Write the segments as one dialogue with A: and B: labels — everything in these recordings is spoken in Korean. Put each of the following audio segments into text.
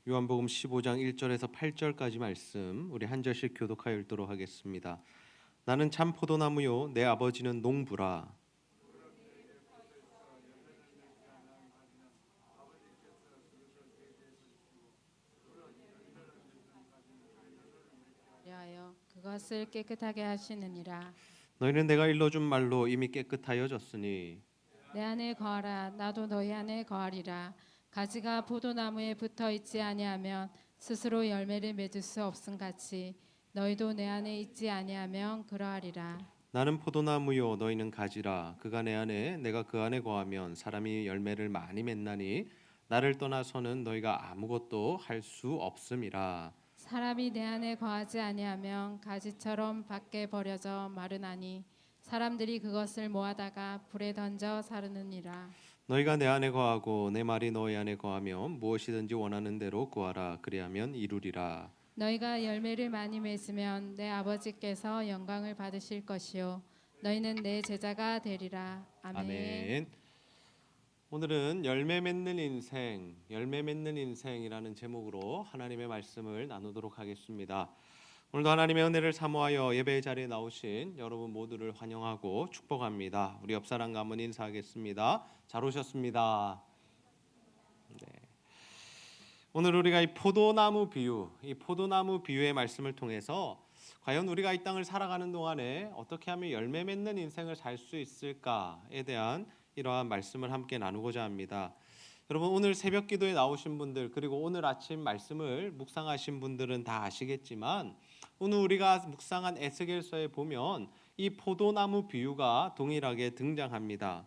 A: 요한복음 15장 1절에서 8절까지 말씀 우리 한 절씩 교독하여 읽도록 하겠습니다. 나는 참 포도나무요 내 아버지는 농부라.
B: 위하여 그것을 깨끗하게 하시느니라.
A: 너희는 내가 일러준 말로 이미 깨끗하여졌으니
B: 내 안에 거하라. 나도 너희 안에 거하리라. 가지가 포도나무에 붙어 있지 아니하면 스스로 열매를 맺을 수 없음 같이 너희도 내 안에 있지 아니하면 그러하리라.
A: 나는 포도나무요 너희는 가지라. 그가 내 안에 내가 그 안에 거하면 사람이 열매를 많이 맺나니 나를 떠나서는 너희가 아무것도 할 수 없음이라.
B: 사람이 내 안에 거하지 아니하면 가지처럼 밖에 버려져 마르나니 사람들이 그것을 모아다가 불에 던져 사르느니라.
A: 너희가 내 안에 거하고 내 말이 너희 안에 거하면 무엇이든지 원하는 대로 구하라. 그리하면 이루리라.
B: 너희가 열매를 많이 맺으면 내 아버지께서 영광을 받으실 것이요 너희는 내 제자가 되리라. 아멘.
A: 아멘. 오늘은 열매 맺는 인생이라는 제목으로 하나님의 말씀을 나누도록 하겠습니다. 오늘도 하나님의 은혜를 사모하여 예배의 자리에 나오신 여러분 모두를 환영하고 축복합니다. 우리 옆 사람과 한번 인사하겠습니다. 잘 오셨습니다. 네. 오늘 우리가 이 포도나무 비유의 말씀을 통해서 과연 우리가 이 땅을 살아가는 동안에 어떻게 하면 열매 맺는 인생을 살 수 있을까에 대한 이러한 말씀을 함께 나누고자 합니다. 여러분 오늘 새벽 기도에 나오신 분들 그리고 오늘 아침 말씀을 묵상하신 분들은 다 아시겠지만 오늘 우리가 묵상한 에스겔서에 보면 이 포도나무 비유가 동일하게 등장합니다.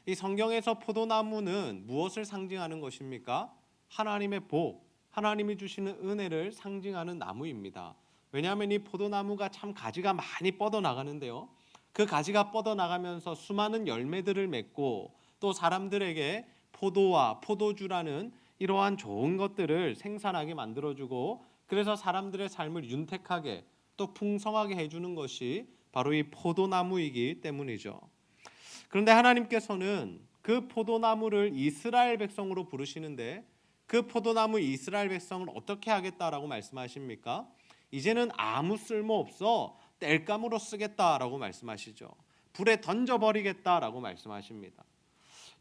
A: 이 성경에서 포도나무는 무엇을 상징하는 것입니까? 하나님의 복, 하나님이 주시는 은혜를 상징하는 나무입니다. 왜냐하면 이 포도나무가 참 가지가 많이 뻗어나가는데요. 그 가지가 뻗어나가면서 수많은 열매들을 맺고 또 사람들에게 포도와 포도주라는 이러한 좋은 것들을 생산하게 만들어주고 그래서 사람들의 삶을 윤택하게 또 풍성하게 해주는 것이 바로 이 포도나무이기 때문이죠. 그런데 하나님께서는 그 포도나무를 이스라엘 백성으로 부르시는데 그 포도나무 이스라엘 백성을 어떻게 하겠다라고 말씀하십니까? 이제는 아무 쓸모없어 땔감으로 쓰겠다라고 말씀하시죠. 불에 던져버리겠다라고 말씀하십니다.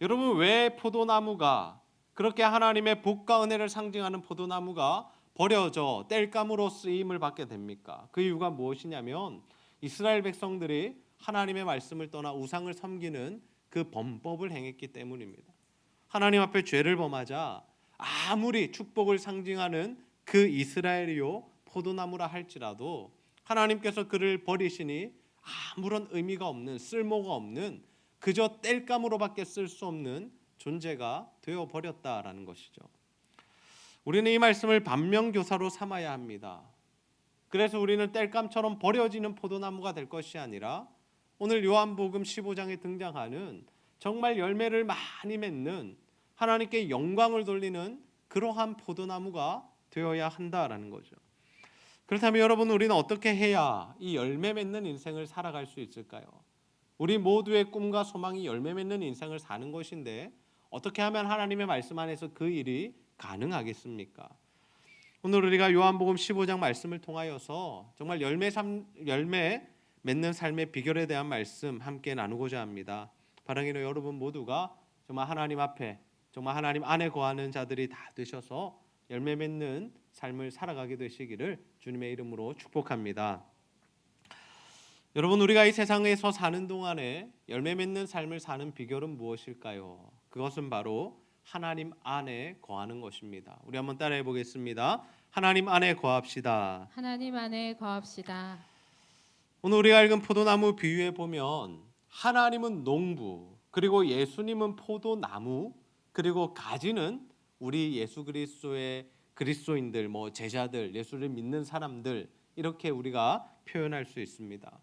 A: 여러분 왜 포도나무가 그렇게 하나님의 복과 은혜를 상징하는 포도나무가 버려져 땔감으로 쓰임을 받게 됩니까? 그 이유가 무엇이냐면 이스라엘 백성들이 하나님의 말씀을 떠나 우상을 섬기는 그 범법을 행했기 때문입니다. 하나님 앞에 죄를 범하자 아무리 축복을 상징하는 그 이스라엘이요 포도나무라 할지라도 하나님께서 그를 버리시니 아무런 의미가 없는 쓸모가 없는 그저 땔감으로밖에 쓸 수 없는 존재가 되어버렸다라는 것이죠. 우리는 이 말씀을 반면교사로 삼아야 합니다. 그래서 우리는 땔감처럼 버려지는 포도나무가 될 것이 아니라 오늘 요한복음 15장에 등장하는 정말 열매를 많이 맺는 하나님께 영광을 돌리는 그러한 포도나무가 되어야 한다라는 거죠. 그렇다면 여러분 우리는 어떻게 해야 이 열매 맺는 인생을 살아갈 수 있을까요? 우리 모두의 꿈과 소망이 열매 맺는 인생을 사는 것인데 어떻게 하면 하나님의 말씀 안에서 그 일이 가능하겠습니까? 오늘 우리가 요한복음 15장 말씀을 통하여서 정말 열매 맺는 삶의 비결에 대한 말씀 함께 나누고자 합니다. 바라기는 여러분 모두가 정말 하나님 앞에 정말 하나님 안에 거하는 자들이 다 되셔서 열매 맺는 삶을 살아가게 되시기를 주님의 이름으로 축복합니다. 여러분 우리가 이 세상에서 사는 동안에 열매 맺는 삶을 사는 비결은 무엇일까요? 그것은 바로 하나님 안에 거하는 것입니다. 우리 한번 따라해 보겠습니다. 하나님 안에 거합시다.
B: 하나님 안에 거합시다.
A: 오늘 우리가 읽은 포도나무 비유에 보면 하나님은 농부 그리고 예수님은 포도나무 그리고 가지는 우리 예수 그리스도의 그리스도인들, 제자들, 예수를 믿는 사람들 이렇게 우리가 표현할 수 있습니다.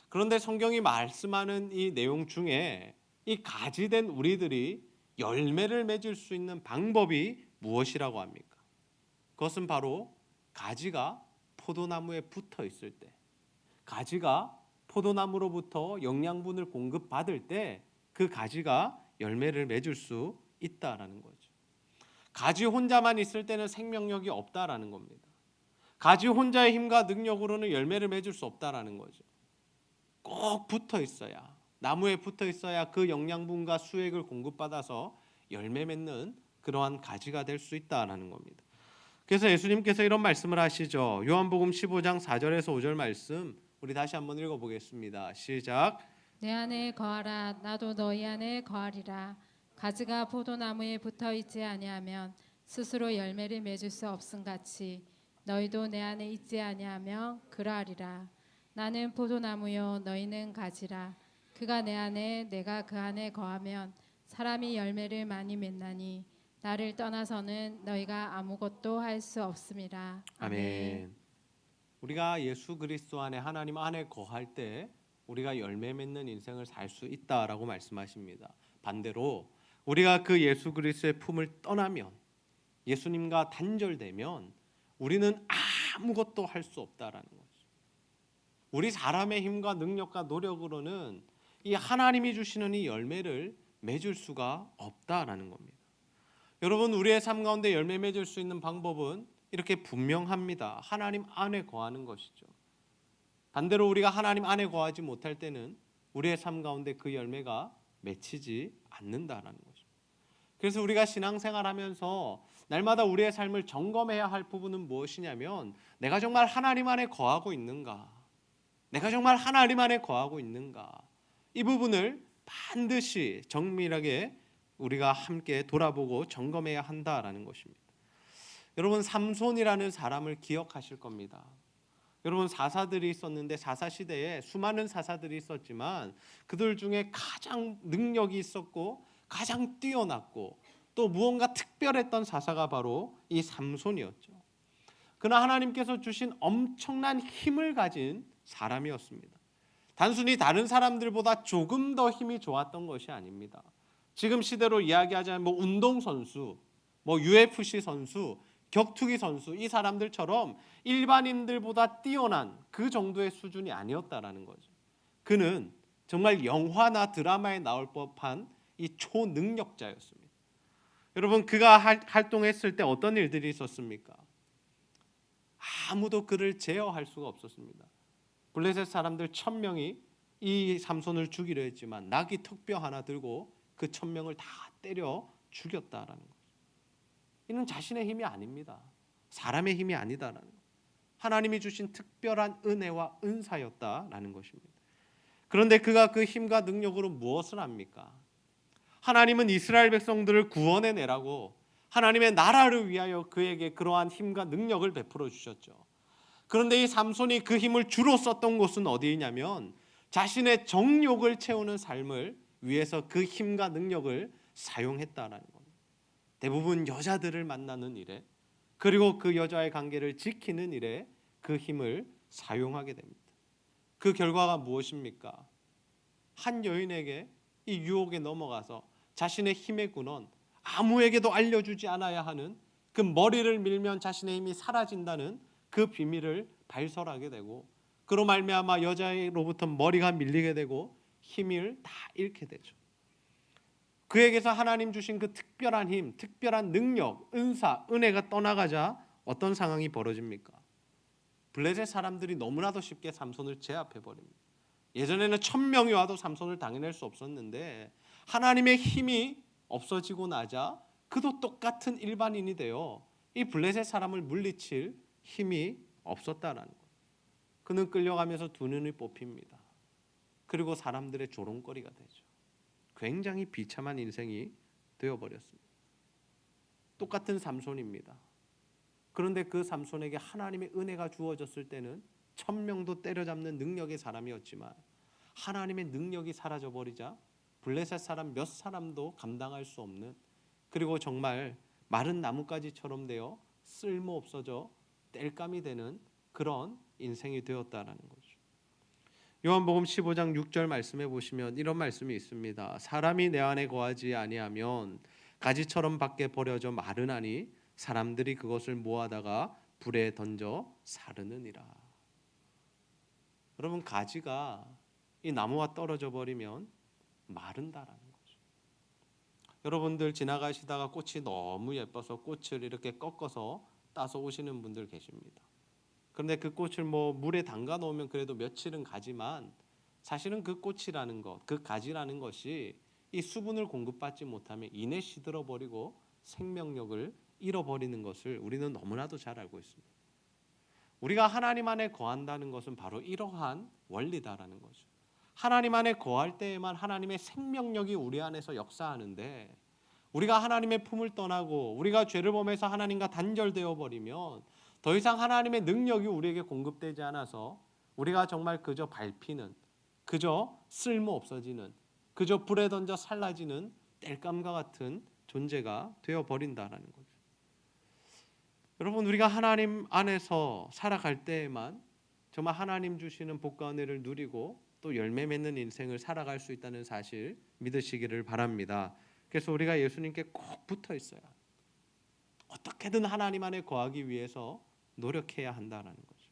A: 그런데 성경이 말씀하는 이 내용 중에 이 가지된 우리들이 열매를 맺을 수 있는 방법이 무엇이라고 합니까? 그것은 바로 가지가 포도나무에 붙어 있을 때, 가지가 포도나무로부터 영양분을 공급받을 때 그 가지가 열매를 맺을 수 있다라는 거죠. 가지 혼자만 있을 때는 생명력이 없다라는 겁니다. 가지 혼자의 힘과 능력으로는 열매를 맺을 수 없다라는 거죠. 꼭 붙어 있어야, 나무에 붙어 있어야 그 영양분과 수액을 공급받아서 열매 맺는 그러한 가지가 될 수 있다라는 겁니다. 그래서 예수님께서 이런 말씀을 하시죠. 요한복음 15장 4절에서 5절 말씀 우리 다시 한번 읽어보겠습니다. 시작.
B: 내 안에 거하라 나도 너희 안에 거하리라. 가지가 포도나무에 붙어 있지 아니하면 스스로 열매를 맺을 수 없음 같이 너희도 내 안에 있지 아니하면 그러하리라. 나는 포도나무요 너희는 가지라. 그가 내 안에 내가 그 안에 거하면 사람이 열매를 많이 맺나니 나를 떠나서는 너희가 아무것도 할 수 없음이라.
A: 아멘. 우리가 예수 그리스도 안에 하나님 안에 거할 때 우리가 열매 맺는 인생을 살 수 있다라고 말씀하십니다. 반대로 우리가 그 예수 그리스도의 품을 떠나면, 예수님과 단절되면 우리는 아무것도 할 수 없다라는 거죠. 우리 사람의 힘과 능력과 노력으로는 이 하나님이 주시는 이 열매를 맺을 수가 없다라는 겁니다. 여러분, 우리의 삶 가운데 열매 맺을 수 있는 방법은 이렇게 분명합니다. 하나님 안에 거하는 것이죠. 반대로 우리가 하나님 안에 거하지 못할 때는 우리의 삶 가운데 그 열매가 맺히지 않는다라는 거죠. 그래서 우리가 신앙생활하면서 날마다 우리의 삶을 점검해야 할 부분은 무엇이냐면, 내가 정말 하나님 안에 거하고 있는가? 내가 정말 하나님 안에 거하고 있는가? 이 부분을 반드시 정밀하게 우리가 함께 돌아보고 점검해야 한다라는 것입니다. 여러분, 삼손이라는 사람을 기억하실 겁니다. 여러분, 사사들이 있었는데 사사 시대에 수많은 사사들이 있었지만 그들 중에 가장 능력이 있었고 가장 뛰어났고 또 무언가 특별했던 사사가 바로 이 삼손이었죠. 그러나 하나님께서 주신 엄청난 힘을 가진 사람이었습니다. 단순히 다른 사람들보다 조금 더 힘이 좋았던 것이 아닙니다. 지금 시대로 이야기하자면 운동선수, UFC 선수, 격투기 선수, 이 사람들처럼 일반인들보다 뛰어난 그 정도의 수준이 아니었다라는 거죠. 그는 정말 영화나 드라마에 나올 법한 이 초능력자였습니다. 여러분, 그가 활동했을 때 어떤 일들이 있었습니까? 아무도 그를 제어할 수가 없었습니다. 블레셋 사람들 1000명이 이 삼손을 죽이려 했지만 나귀 턱뼈 하나 들고 그 1000명을 다 때려 죽였다라는 거죠. 이는 자신의 힘이 아닙니다. 사람의 힘이 아니다라는 것. 하나님이 주신 특별한 은혜와 은사였다라는 것입니다. 그런데 그가 그 힘과 능력으로 무엇을 합니까? 하나님은 이스라엘 백성들을 구원해내라고 하나님의 나라를 위하여 그에게 그러한 힘과 능력을 베풀어 주셨죠. 그런데 이 삼손이 그 힘을 주로 썼던 곳은 어디냐면 자신의 정욕을 채우는 삶을 위해서 그 힘과 능력을 사용했다라는 겁니다. 대부분 여자들을 만나는 일에, 그리고 그 여자의 관계를 지키는 일에 그 힘을 사용하게 됩니다. 그 결과가 무엇입니까? 한 여인에게 이 유혹에 넘어가서 자신의 힘의 근원, 아무에게도 알려주지 않아야 하는 그 머리를 밀면 자신의 힘이 사라진다는 그 비밀을 발설하게 되고, 그로 말미암아 여자로부터 머리가 밀리게 되고 힘을 다 잃게 되죠. 그에게서 하나님 주신 그 특별한 힘, 특별한 능력, 은사, 은혜가 떠나가자 어떤 상황이 벌어집니까? 블레셋 사람들이 너무나도 쉽게 삼손을 제압해 버립니다. 예전에는 1000명이 와도 삼손을 당해낼 수 없었는데 하나님의 힘이 없어지고 나자 그도 똑같은 일반인이 되어 이 블레셋 사람을 물리칠 힘이 없었다라는 거예요. 그는 끌려가면서 두 눈이 뽑힙니다. 그리고 사람들의 조롱거리가 되죠. 굉장히 비참한 인생이 되어버렸습니다. 똑같은 삼손입니다. 그런데 그 삼손에게 하나님의 은혜가 주어졌을 때는 1000명도 때려잡는 능력의 사람이었지만 하나님의 능력이 사라져버리자 블레셋 사람 몇 사람도 감당할 수 없는, 그리고 정말 마른 나뭇가지처럼 되어 쓸모없어져 땔감이 되는 그런 인생이 되었다라는 거죠. 요한복음 15장 6절 말씀해 보시면 이런 말씀이 있습니다. 사람이 내 안에 거하지 아니하면 가지처럼 밖에 버려져 마르나니 사람들이 그것을 모아다가 불에 던져 사르느니라. 여러분, 가지가 이 나무와 떨어져 버리면 마른다라는 거죠. 여러분들 지나가시다가 꽃이 너무 예뻐서 꽃을 이렇게 꺾어서 따서 오시는 분들 계십니다. 그런데 그 꽃을 물에 담가 놓으면 그래도 며칠은 가지만 사실은 그 꽃이라는 것, 그 가지라는 것이 이 수분을 공급받지 못하면 이내 시들어 버리고 생명력을 잃어버리는 것을 우리는 너무나도 잘 알고 있습니다. 우리가 하나님 안에 거한다는 것은 바로 이러한 원리다라는 거죠. 하나님 안에 거할 때에만 하나님의 생명력이 우리 안에서 역사하는데, 우리가 하나님의 품을 떠나고 우리가 죄를 범해서 하나님과 단절되어 버리면 더 이상 하나님의 능력이 우리에게 공급되지 않아서 우리가 정말 그저 밟히는, 그저 쓸모 없어지는, 그저 불에 던져 살라지는 땔감과 같은 존재가 되어 버린다라는 거죠. 여러분, 우리가 하나님 안에서 살아갈 때에만 정말 하나님 주시는 복과 은혜를 누리고 또 열매 맺는 인생을 살아갈 수 있다는 사실 믿으시기를 바랍니다. 그래서 우리가 예수님께 꼭 붙어 있어야, 어떻게든 하나님 안에 거하기 위해서 노력해야 한다는 거죠.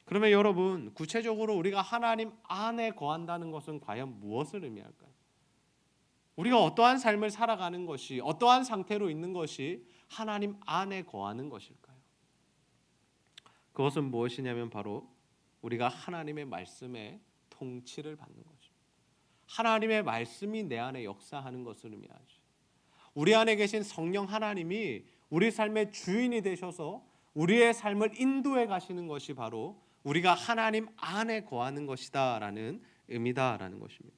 A: 그러면 여러분, 구체적으로 우리가 하나님 안에 거한다는 것은 과연 무엇을 의미할까요? 우리가 어떠한 삶을 살아가는 것이, 어떠한 상태로 있는 것이 하나님 안에 거하는 것일까요? 그것은 무엇이냐면 바로 우리가 하나님의 말씀에 통치를 받는 거죠. 하나님의 말씀이 내 안에 역사하는 것을 의미하죠. 우리 안에 계신 성령 하나님이 우리 삶의 주인이 되셔서 우리의 삶을 인도해 가시는 것이 바로 우리가 하나님 안에 거하는 것이다라는 의미다라는 것입니다.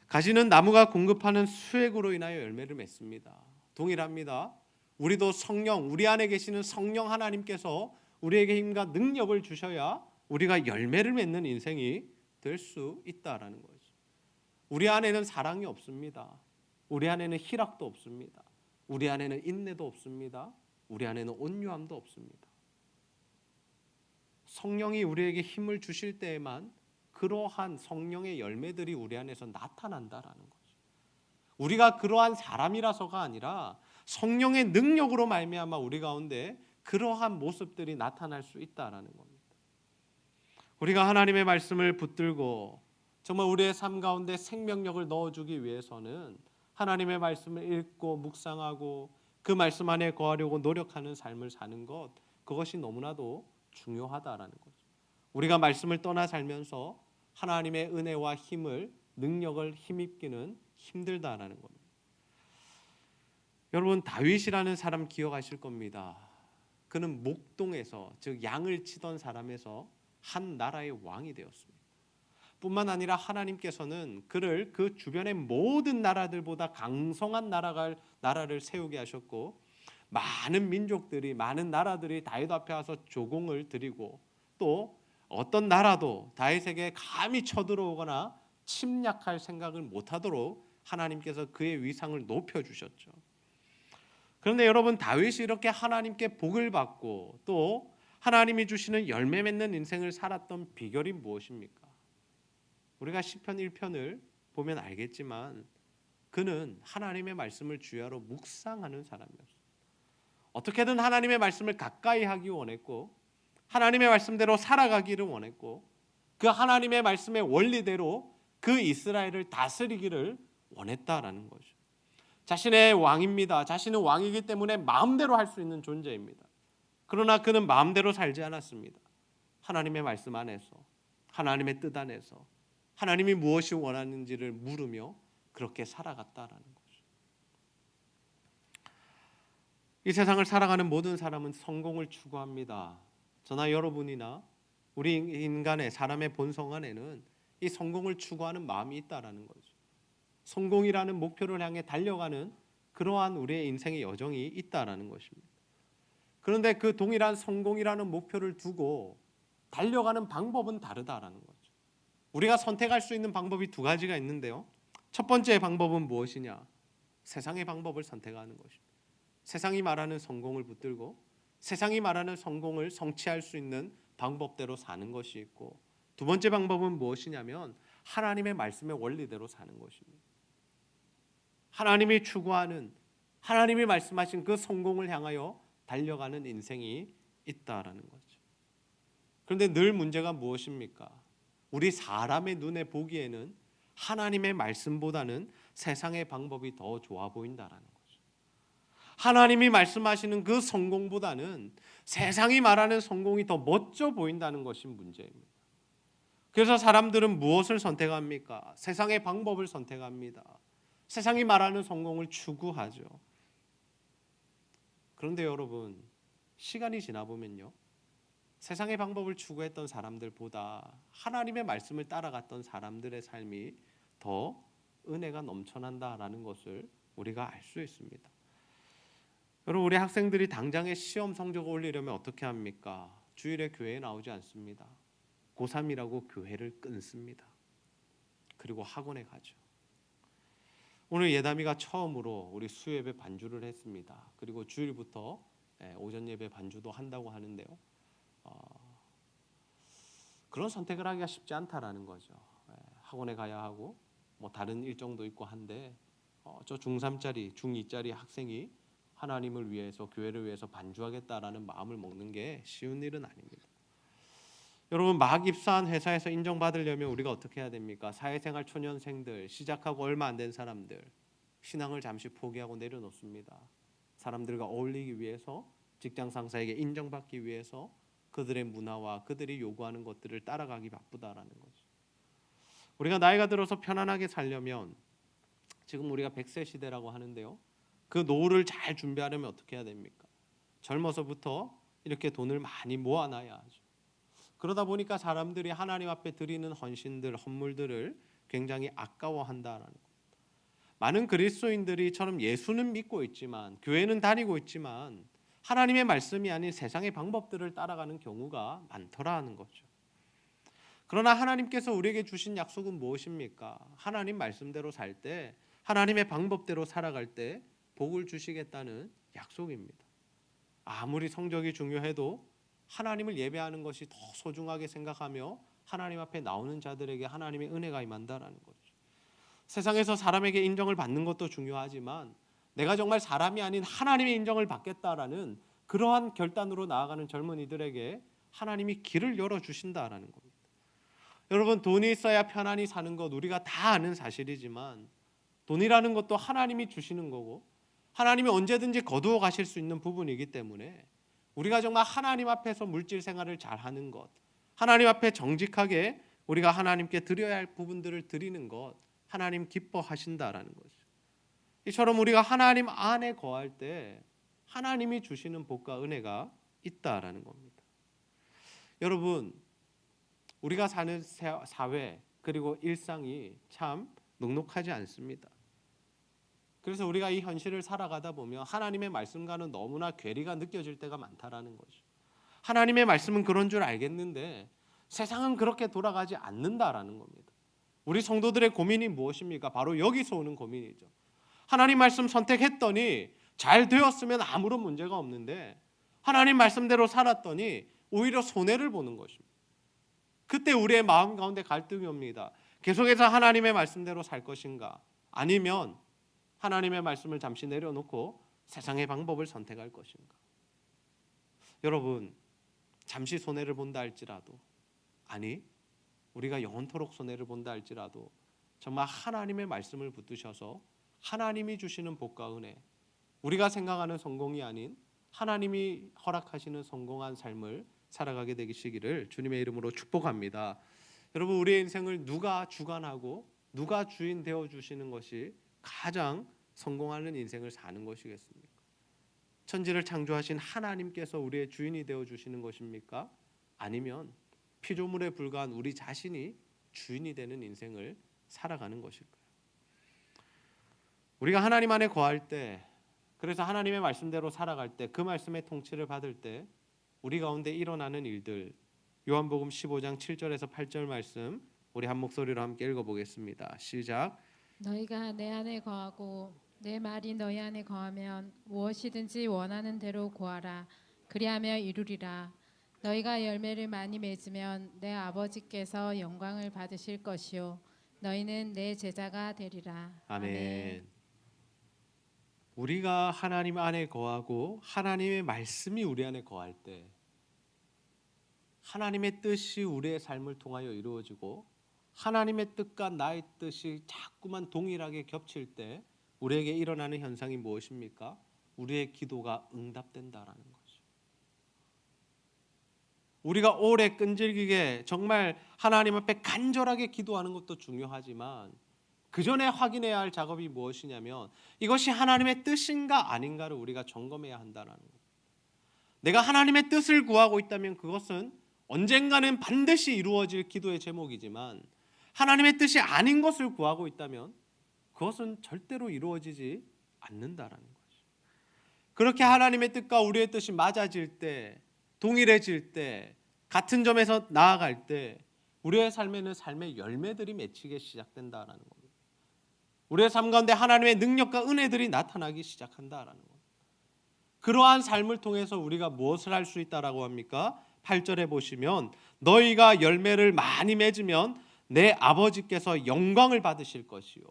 A: 가지는 나무가 공급하는 수액으로 인하여 열매를 맺습니다. 동일합니다. 우리도 성령, 우리 안에 계시는 성령 하나님께서 우리에게 힘과 능력을 주셔야 우리가 열매를 맺는 인생이 될 수 있다라는 거죠. 우리 안에는 사랑이 없습니다. 우리 안에는 희락도 없습니다. 우리 안에는 인내도 없습니다. 우리 안에는 온유함도 없습니다. 성령이 우리에게 힘을 주실 때에만 그러한 성령의 열매들이 우리 안에서 나타난다라는 거죠. 우리가 그러한 사람이라서가 아니라 성령의 능력으로 말미암아 우리 가운데 그러한 모습들이 나타날 수 있다라는 겁니다. 우리가 하나님의 말씀을 붙들고 정말 우리의 삶 가운데 생명력을 넣어주기 위해서는 하나님의 말씀을 읽고 묵상하고 그 말씀 안에 거하려고 노력하는 삶을 사는 것, 그것이 너무나도 중요하다라는 거죠. 우리가 말씀을 떠나 살면서 하나님의 은혜와 힘을, 능력을 힘입기는 힘들다라는 겁니다. 여러분, 다윗이라는 사람 기억하실 겁니다. 그는 목동에서, 즉 양을 치던 사람에서 한 나라의 왕이 되었습니다. 뿐만 아니라 하나님께서는 그를 그 주변의 모든 나라들보다 강성한 나라를 세우게 하셨고, 많은 민족들이, 많은 나라들이 다윗 앞에 와서 조공을 드리고, 또 어떤 나라도 다윗에게 감히 쳐들어오거나 침략할 생각을 못하도록 하나님께서 그의 위상을 높여주셨죠. 그런데 여러분, 다윗이 이렇게 하나님께 복을 받고 또 하나님이 주시는 열매 맺는 인생을 살았던 비결이 무엇입니까? 우리가 시편 1편을 보면 알겠지만 그는 하나님의 말씀을 주야로 묵상하는 사람이었어요. 어떻게든 하나님의 말씀을 가까이 하기 원했고, 하나님의 말씀대로 살아가기를 원했고, 그 하나님의 말씀의 원리대로 그 이스라엘을 다스리기를 원했다라는 거죠. 자신의 왕입니다. 자신은 왕이기 때문에 마음대로 할 수 있는 존재입니다. 그러나 그는 마음대로 살지 않았습니다. 하나님의 말씀 안에서, 하나님의 뜻 안에서 하나님이 무엇이 원하는지를 물으며 그렇게 살아갔다라는 거죠. 이 세상을 살아가는 모든 사람은 성공을 추구합니다. 저나 여러분이나 우리 인간의, 사람의 본성 안에는 이 성공을 추구하는 마음이 있다라는 거죠. 성공이라는 목표를 향해 달려가는 그러한 우리의 인생의 여정이 있다라는 것입니다. 그런데 그 동일한 성공이라는 목표를 두고 달려가는 방법은 다르다라는 거죠. 우리가 선택할 수 있는 방법이 두 가지가 있는데요. 첫 번째 방법은 무엇이냐? 세상의 방법을 선택하는 것입니다. 세상이 말하는 성공을 붙들고 세상이 말하는 성공을 성취할 수 있는 방법대로 사는 것이 있고, 두 번째 방법은 무엇이냐면 하나님의 말씀의 원리대로 사는 것입니다. 하나님이 추구하는, 하나님이 말씀하신 그 성공을 향하여 달려가는 인생이 있다라는 거죠. 그런데 늘 문제가 무엇입니까? 우리 사람의 눈에 보기에는 하나님의 말씀보다는 세상의 방법이 더 좋아 보인다라는 거죠. 하나님이 말씀하시는 그 성공보다는 세상이 말하는 성공이 더 멋져 보인다는 것이 문제입니다. 그래서 사람들은 무엇을 선택합니까? 세상의 방법을 선택합니다. 세상이 말하는 성공을 추구하죠. 그런데 여러분, 시간이 지나 보면요, 세상의 방법을 추구했던 사람들보다 하나님의 말씀을 따라갔던 사람들의 삶이 더 은혜가 넘쳐난다라는 것을 우리가 알 수 있습니다. 여러분, 우리 학생들이 당장에 시험 성적을 올리려면 어떻게 합니까? 주일에 교회에 나오지 않습니다. 고3이라고 교회를 끊습니다. 그리고 학원에 가죠. 오늘 예담이가 처음으로 우리 수예배 반주를 했습니다. 그리고 주일부터 오전 예배 반주도 한다고 하는데요. 그런 선택을 하기가 쉽지 않다라는 거죠. 학원에 가야 하고 뭐 다른 일정도 있고 한데 저 중3짜리, 중2짜리 학생이 하나님을 위해서, 교회를 위해서 반주하겠다라는 마음을 먹는 게 쉬운 일은 아닙니다. 여러분, 막 입사한 회사에서 인정받으려면 우리가 어떻게 해야 됩니까? 사회생활 초년생들, 시작하고 얼마 안 된 사람들, 신앙을 잠시 포기하고 내려놓습니다. 사람들과 어울리기 위해서, 직장 상사에게 인정받기 위해서 그들의 문화와 그들이 요구하는 것들을 따라가기 바쁘다라는 거죠. 우리가 나이가 들어서 편안하게 살려면, 지금 우리가 100세 시대라고 하는데요, 그 노후를 잘 준비하려면 어떻게 해야 됩니까? 젊어서부터 이렇게 돈을 많이 모아놔야 하죠. 그러다 보니까 사람들이 하나님 앞에 드리는 헌신들, 헌물들을 굉장히 아까워한다라는 것. 많은 그리스도인들이 처럼 예수는 믿고 있지만, 교회는 다니고 있지만 하나님의 말씀이 아닌 세상의 방법들을 따라가는 경우가 많더라는 거죠. 그러나 하나님께서 우리에게 주신 약속은 무엇입니까? 하나님 말씀대로 살 때, 하나님의 방법대로 살아갈 때 복을 주시겠다는 약속입니다. 아무리 성적이 중요해도 하나님을 예배하는 것이 더 소중하게 생각하며 하나님 앞에 나오는 자들에게 하나님의 은혜가 임한다라는 거죠. 세상에서 사람에게 인정을 받는 것도 중요하지만 내가 정말 사람이 아닌 하나님의 인정을 받겠다라는 그러한 결단으로 나아가는 젊은이들에게 하나님이 길을 열어주신다라는 겁니다. 여러분, 돈이 있어야 편안히 사는 것 우리가 다 아는 사실이지만 돈이라는 것도 하나님이 주시는 거고 하나님이 언제든지 거두어 가실 수 있는 부분이기 때문에 우리가 정말 하나님 앞에서 물질 생활을 잘하는 것, 하나님 앞에 정직하게 우리가 하나님께 드려야 할 부분들을 드리는 것, 하나님 기뻐하신다라는 거죠. 이처럼 우리가 하나님 안에 거할 때 하나님이 주시는 복과 은혜가 있다라는 겁니다. 여러분, 우리가 사는 사회 그리고 일상이 참 녹록하지 않습니다. 그래서 우리가 이 현실을 살아가다 보면 하나님의 말씀과는 너무나 괴리가 느껴질 때가 많다라는 거죠. 하나님의 말씀은 그런 줄 알겠는데 세상은 그렇게 돌아가지 않는다라는 겁니다. 우리 성도들의 고민이 무엇입니까? 바로 여기서 오는 고민이죠. 하나님 말씀 선택했더니 잘 되었으면 아무런 문제가 없는데 하나님 말씀대로 살았더니 오히려 손해를 보는 것입니다. 그때 우리의 마음 가운데 갈등이 옵니다. 계속해서 하나님의 말씀대로 살 것인가? 아니면 하나님의 말씀을 잠시 내려놓고 세상의 방법을 선택할 것인가? 여러분, 잠시 손해를 본다 할지라도, 아니 우리가 영원토록 손해를 본다 할지라도 정말 하나님의 말씀을 붙드셔서 하나님이 주시는 복과 은혜, 우리가 생각하는 성공이 아닌 하나님이 허락하시는 성공한 삶을 살아가게 되시기를 주님의 이름으로 축복합니다. 여러분, 우리의 인생을 누가 주관하고 누가 주인 되어주시는 것이 가장 성공하는 인생을 사는 것이겠습니까? 천지를 창조하신 하나님께서 우리의 주인이 되어주시는 것입니까? 아니면 피조물에 불과한 우리 자신이 주인이 되는 인생을 살아가는 것일까요? 우리가 하나님 안에 거할 때, 그래서 하나님의 말씀대로 살아갈 때, 그 말씀의 통치를 받을 때 우리 가운데 일어나는 일들, 요한복음 15장 7절에서 8절 말씀 우리 한 목소리로 함께 읽어보겠습니다. 시작.
B: 너희가 내 안에 거하고 내 말이 너희 안에 거하면 무엇이든지 원하는 대로 구하라. 그리하며 이루리라. 너희가 열매를 많이 맺으면 내 아버지께서 영광을 받으실 것이요 너희는 내 제자가 되리라.
A: 아멘. 우리가 하나님 안에 거하고 하나님의 말씀이 우리 안에 거할 때 하나님의 뜻이 우리의 삶을 통하여 이루어지고 하나님의 뜻과 나의 뜻이 자꾸만 동일하게 겹칠 때 우리에게 일어나는 현상이 무엇입니까? 우리의 기도가 응답된다라는 거죠. 우리가 오래 끈질기게 정말 하나님 앞에 간절하게 기도하는 것도 중요하지만 그 전에 확인해야 할 작업이 무엇이냐면 이것이 하나님의 뜻인가 아닌가를 우리가 점검해야 한다는 거예요. 내가 하나님의 뜻을 구하고 있다면 그것은 언젠가는 반드시 이루어질 기도의 제목이지만 하나님의 뜻이 아닌 것을 구하고 있다면 그것은 절대로 이루어지지 않는다라는 거죠. 그렇게 하나님의 뜻과 우리의 뜻이 맞아질 때, 동일해질 때, 같은 점에서 나아갈 때 우리의 삶에는 삶의 열매들이 맺히기 시작된다라는 겁니다. 우리의 삶 가운데 하나님의 능력과 은혜들이 나타나기 시작한다라는 겁니다. 그러한 삶을 통해서 우리가 무엇을 할 수 있다라고 합니까? 8절에 보시면 너희가 열매를 많이 맺으면 내 아버지께서 영광을 받으실 것이요.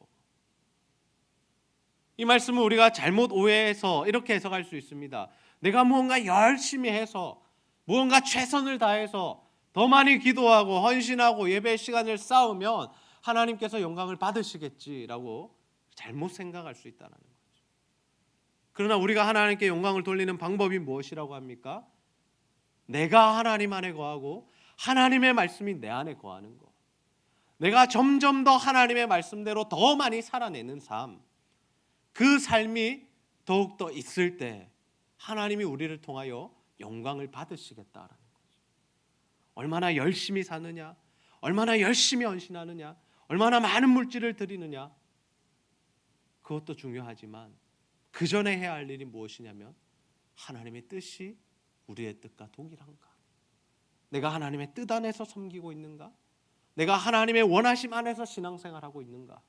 A: 이 말씀은 우리가 잘못 오해해서 이렇게 해석할 수 있습니다. 내가 무언가 열심히 해서 무언가 최선을 다해서 더 많이 기도하고 헌신하고 예배 시간을 쌓으면 하나님께서 영광을 받으시겠지라고 잘못 생각할 수 있다는 거죠. 그러나 우리가 하나님께 영광을 돌리는 방법이 무엇이라고 합니까? 내가 하나님 안에 거하고 하나님의 말씀이 내 안에 거하는 것. 내가 점점 더 하나님의 말씀대로 더 많이 살아내는 삶. 그 삶이 더욱더 있을 때 하나님이 우리를 통하여 영광을 받으시겠다라는 거죠. 얼마나 열심히 사느냐, 얼마나 열심히 헌신하느냐, 얼마나 많은 물질을 드리느냐, 그것도 중요하지만 그 전에 해야 할 일이 무엇이냐면 하나님의 뜻이 우리의 뜻과 동일한가? 내가 하나님의 뜻 안에서 섬기고 있는가? 내가 하나님의 원하심 안에서 신앙생활하고 있는가?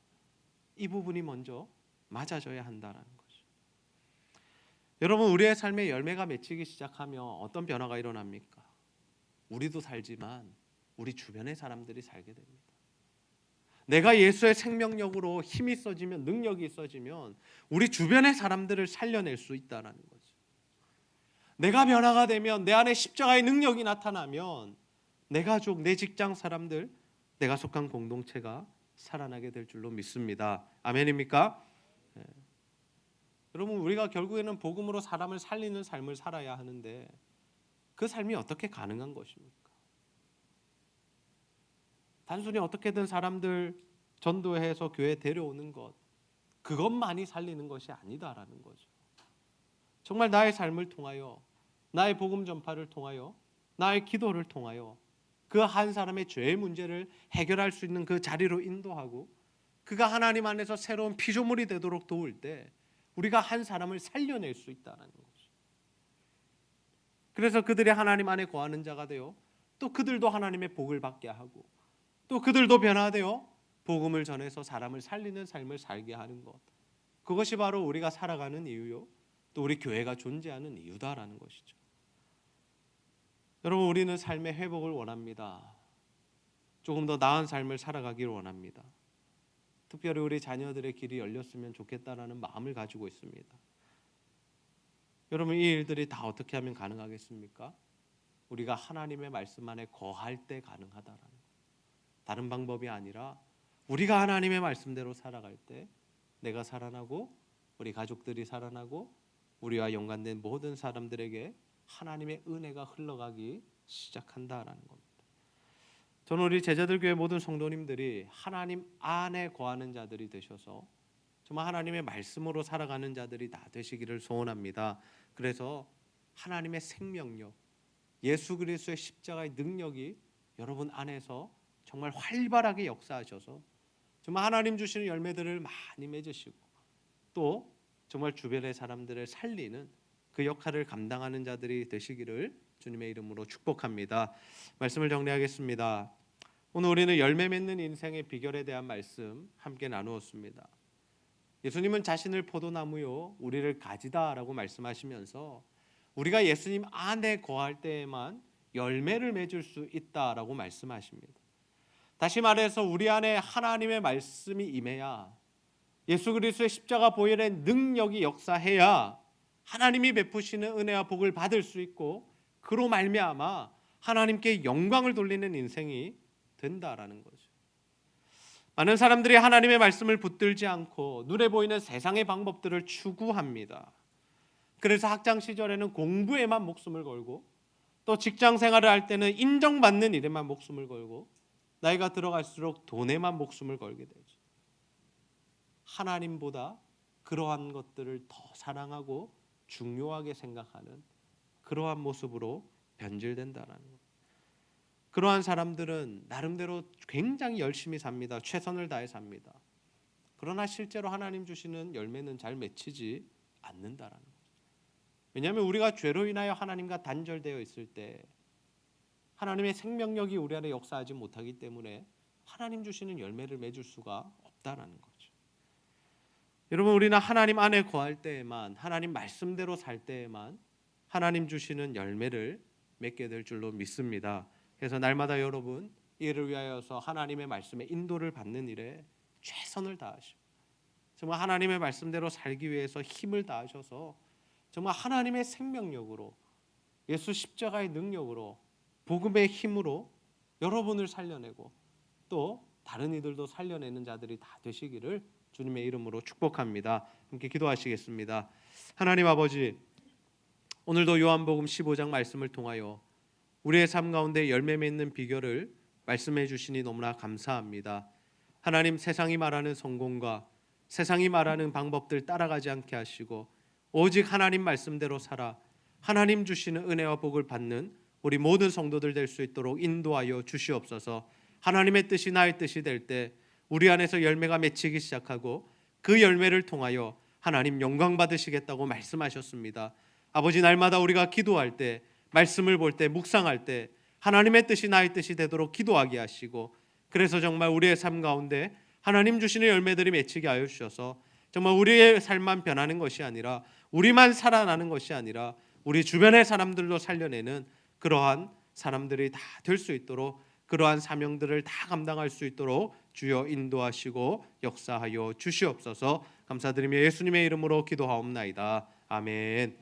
A: 이 부분이 먼저 맞아져야 한다는 거죠. 여러분, 우리의 삶에 열매가 맺히기 시작하면 어떤 변화가 일어납니까? 우리도 살지만 우리 주변의 사람들이 살게 됩니다. 내가 예수의 생명력으로 힘이 있어지면, 능력이 있어지면 우리 주변의 사람들을 살려낼 수 있다는 거죠. 내가 변화가 되면, 내 안에 십자가의 능력이 나타나면 내 가족, 내 직장 사람들, 내가 속한 공동체가 살아나게 될 줄로 믿습니다. 아멘입니까? 네. 여러분, 우리가 결국에는 복음으로 사람을 살리는 삶을 살아야 하는데 그 삶이 어떻게 가능한 것입니까? 단순히 어떻게든 사람들 전도해서 교회에 데려오는 것, 그것만이 살리는 것이 아니다라는 거죠. 정말 나의 삶을 통하여, 나의 복음 전파를 통하여, 나의 기도를 통하여 그 한 사람의 죄의 문제를 해결할 수 있는 그 자리로 인도하고 그가 하나님 안에서 새로운 피조물이 되도록 도울 때 우리가 한 사람을 살려낼 수 있다는 거죠. 그래서 그들이 하나님 안에 거하는 자가 되어 또 그들도 하나님의 복을 받게 하고 또 그들도 변화되어 복음을 전해서 사람을 살리는 삶을 살게 하는 것, 그것이 바로 우리가 살아가는 이유요, 또 우리 교회가 존재하는 이유다라는 것이죠. 여러분, 우리는 삶의 회복을 원합니다. 조금 더 나은 삶을 살아가기를 원합니다. 특별히 우리 자녀들의 길이 열렸으면 좋겠다라는 마음을 가지고 있습니다. 여러분, 이 일들이 다 어떻게 하면 가능하겠습니까? 우리가 하나님의 말씀 안에 거할 때 가능하다라는 것. 다른 방법이 아니라 우리가 하나님의 말씀대로 살아갈 때 내가 살아나고 우리 가족들이 살아나고 우리와 연관된 모든 사람들에게 하나님의 은혜가 흘러가기 시작한다라는 겁니다. 저는 우리 제자들 교회 모든 성도님들이 하나님 안에 거하는 자들이 되셔서 정말 하나님의 말씀으로 살아가는 자들이 다 되시기를 소원합니다. 그래서 하나님의 생명력, 예수 그리스도의 십자가의 능력이 여러분 안에서 정말 활발하게 역사하셔서 정말 하나님 주시는 열매들을 많이 맺으시고 또 정말 주변의 사람들을 살리는 그 역할을 감당하는 자들이 되시기를 주님의 이름으로 축복합니다. 말씀을 정리하겠습니다. 오늘 우리는 열매 맺는 인생의 비결에 대한 말씀 함께 나누었습니다. 예수님은 자신을 포도나무요 우리를 가지다라고 말씀하시면서 우리가 예수님 안에 거할 때에만 열매를 맺을 수 있다라고 말씀하십니다. 다시 말해서 우리 안에 하나님의 말씀이 임해야, 예수 그리스도의 십자가 보혈의 능력이 역사해야 하나님이 베푸시는 은혜와 복을 받을 수 있고 그로 말미암아 하나님께 영광을 돌리는 인생이 된다라는 거죠. 많은 사람들이 하나님의 말씀을 붙들지 않고 눈에 보이는 세상의 방법들을 추구합니다. 그래서 학창 시절에는 공부에만 목숨을 걸고 또 직장 생활을 할 때는 인정받는 일에만 목숨을 걸고 나이가 들어갈수록 돈에만 목숨을 걸게 되죠. 하나님보다 그러한 것들을 더 사랑하고 중요하게 생각하는 그러한 모습으로 변질된다라는 것. 그러한 사람들은 나름대로 굉장히 열심히 삽니다. 최선을 다해 삽니다. 그러나 실제로 하나님 주시는 열매는 잘 맺히지 않는다라는 거죠. 왜냐하면 우리가 죄로 인하여 하나님과 단절되어 있을 때 하나님의 생명력이 우리 안에 역사하지 못하기 때문에 하나님 주시는 열매를 맺을 수가 없다라는 거죠. 여러분, 우리는 하나님 안에 거할 때에만, 하나님 말씀대로 살 때에만 하나님 주시는 열매를 맺게 될 줄로 믿습니다. 그래서 날마다 여러분 이를 위하여서 하나님의 말씀의 인도를 받는 일에 최선을 다하시고 정말 하나님의 말씀대로 살기 위해서 힘을 다하셔서 정말 하나님의 생명력으로 예수 십자가의 능력으로 복음의 힘으로 여러분을 살려내고 또 다른 이들도 살려내는 자들이 다 되시기를 주님의 이름으로 축복합니다. 함께 기도하시겠습니다. 하나님 아버지, 오늘도 요한복음 15장 말씀을 통하여 우리의 삶 가운데 열매 맺는 비결을 말씀해 주시니 너무나 감사합니다. 하나님, 세상이 말하는 성공과 세상이 말하는 방법들 따라가지 않게 하시고 오직 하나님 말씀대로 살아 하나님 주시는 은혜와 복을 받는 우리 모든 성도들 될 수 있도록 인도하여 주시옵소서. 하나님의 뜻이 나의 뜻이 될 때 우리 안에서 열매가 맺히기 시작하고 그 열매를 통하여 하나님 영광 받으시겠다고 말씀하셨습니다. 아버지, 날마다 우리가 기도할 때, 말씀을 볼 때, 묵상할 때 하나님의 뜻이 나의 뜻이 되도록 기도하게 하시고, 그래서 정말 우리의 삶 가운데 하나님 주시는 열매들이 맺히게 하여 주셔서 정말 우리의 삶만 변하는 것이 아니라, 우리만 살아나는 것이 아니라 우리 주변의 사람들도 살려내는 그러한 사람들이 다 될 수 있도록, 그러한 사명들을 다 감당할 수 있도록 주여 인도하시고 역사하여 주시옵소서. 감사드리며 예수님의 이름으로 기도하옵나이다. 아멘.